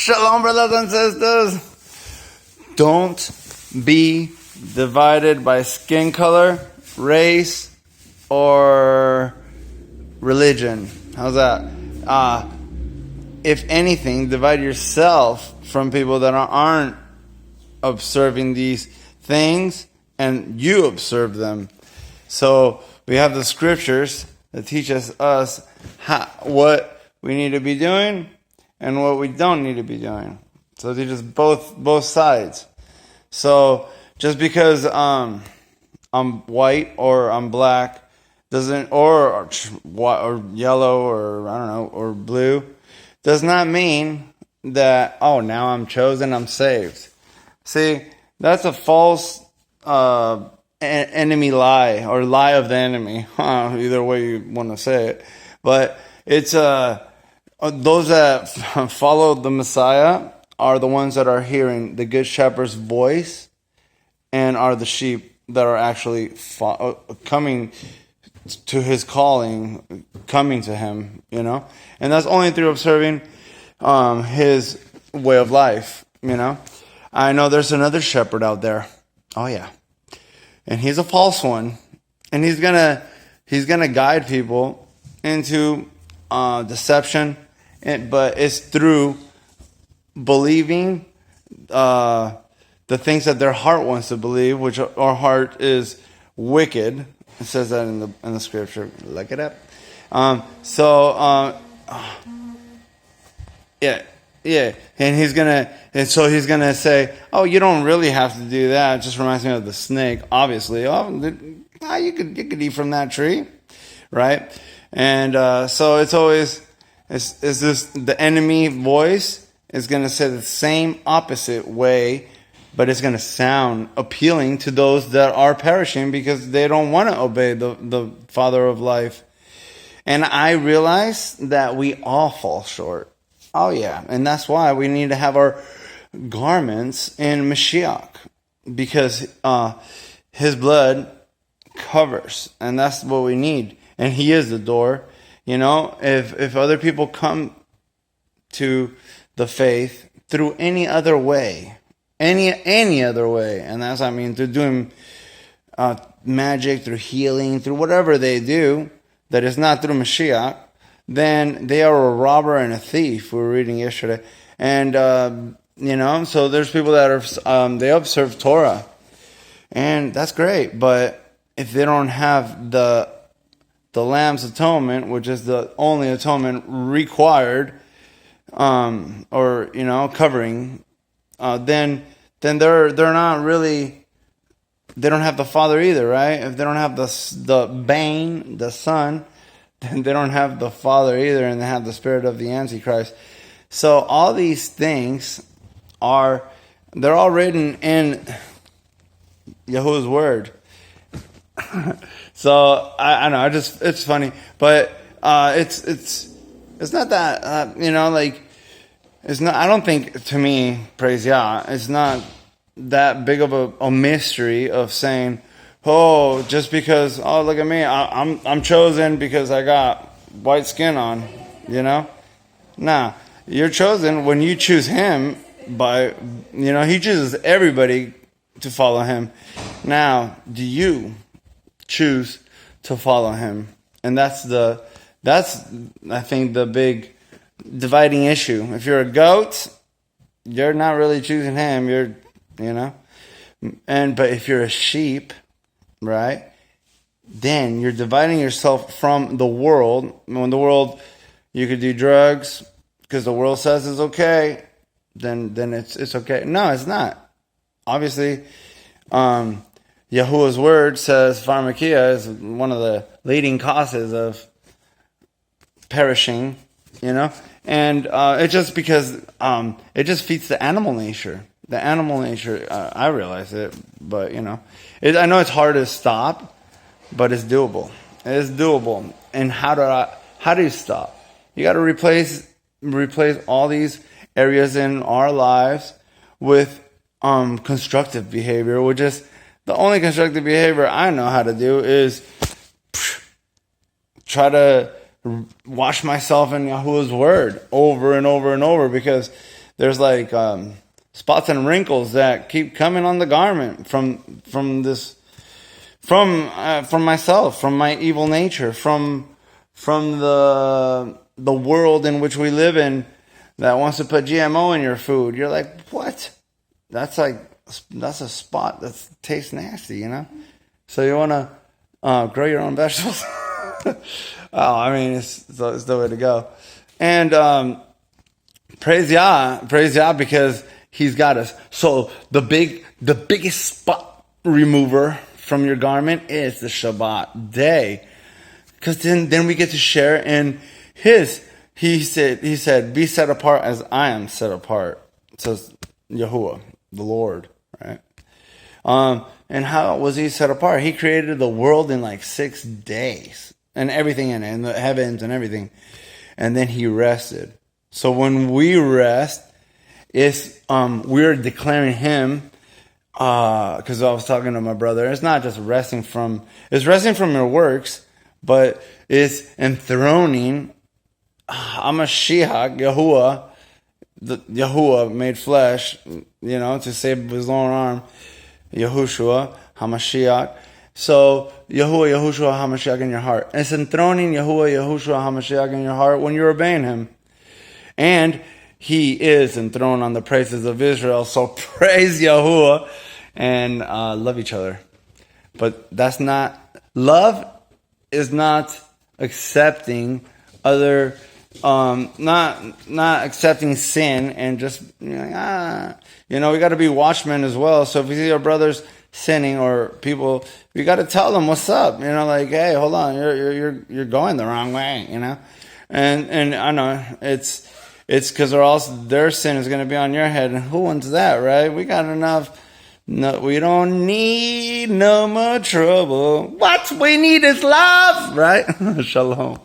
Shalom, brothers and sisters. Don't be divided by skin color, race, or religion. How's that? If anything, divide yourself from people that aren't observing these things, and you observe them. So we have the scriptures that teach us what we need to be doing and what we don't need to be doing. So it teaches both sides. So just because I'm white or I'm black doesn't, or yellow or I don't know, or blue, does not mean that, oh, now I'm chosen, I'm saved. See, that's a false enemy lie, or lie of the enemy. Either way you want to say it. But it's those that follow the Messiah are the ones that are hearing the Good Shepherd's voice and are the sheep that are actually coming to his calling, coming to him, And that's only through observing his way of life, I know there's another shepherd out there. Oh, yeah. And he's a false one. And he's gonna guide people into deception. But it's through believing the things that their heart wants to believe, which our heart is wicked. It says that in the scripture. Look it up. Yeah. And so he's gonna say, "Oh, you don't really have to do that." It just reminds me of the snake. Obviously, you could eat from that tree, right? And so it's always the enemy voice is gonna say the same opposite way, but it's gonna sound appealing to those that are perishing because they don't want to obey the Father of life. And I realize that we all fall short. Oh, yeah. And that's why we need to have our garments in Mashiach. Because his blood covers. And that's what we need. And he is the door. If other people come to the faith through any other way, any other way, and that's, through doing magic, through healing, through whatever they do, that is not through Mashiach, then they are a robber and a thief. We were reading yesterday. And, so there's people that are, they observe Torah. And that's great. But if they don't have the Lamb's atonement, which is the only atonement required, covering, then they're not really, they don't have the Father either, right? If they don't have the Bane, the Son, then they don't have the Father either, and they have the spirit of the Antichrist. So all these things they're all written in Yahuwah's word. So I know, it's funny, but it's not that it's not. I don't think, to me, praise Yah, it's not that big of a mystery of saying, oh, just because, oh, look at me, I'm chosen because I got white skin on, Nah, you're chosen when you choose him by, he chooses everybody to follow him. Now, do you choose to follow him? And that's I think the big dividing issue. If you're a goat, you're not really choosing him, but if you're a sheep, right, then you're dividing yourself from the world. When the world, you could do drugs because the world says it's okay, then it's okay. No, it's not. Obviously, Yahuwah's word says pharmakia is one of the leading causes of perishing, and it's just because it just feeds the animal nature. The animal nature, I realize it, but I know it's hard to stop, but it's doable. It is doable. And how do you stop? You got to replace all these areas in our lives with constructive behavior, which is the only constructive behavior I know how to do is try to wash myself in Yahuwah's word over and over and over, because there's like spots and wrinkles that keep coming on the garment from myself, from my evil nature, from the world in which we live in that wants to put GMO in your food. You're like, what? That's a spot that tastes nasty, you know? So you want to grow your own vegetables? Oh, I mean, it's the way to go. And praise Yah, because He's got us. So the biggest spot remover from your garment is the Shabbat day, because then we get to share in His. He said, be set apart as I am set apart. It says Yahuwah, the Lord, right? And how was He set apart? He created the world in like 6 days and everything in it, and the heavens and everything. And then He rested. So when we rest, it's we're declaring Him. Because I was talking to my brother, it's not just resting from your works, but it's enthroning Hamashiach, Yahuwah made flesh, to save His own arm, Yahushua, Hamashiach. So Yahushua, Hamashiach in your heart. It's enthroning Yahushua, Hamashiach in your heart when you're obeying Him. And He is enthroned on the praises of Israel. So praise Yahuwah and love each other. But love is not accepting other, not accepting sin and just, we got to be watchmen as well. So if we see our brothers sinning or people, we got to tell them what's up. Like, hey, hold on, you're going the wrong way. And I know it's because or else their sin is going to be on your head. And who wants that, right? We got enough. No, we don't need no more trouble. What we need is love, right? Shalom.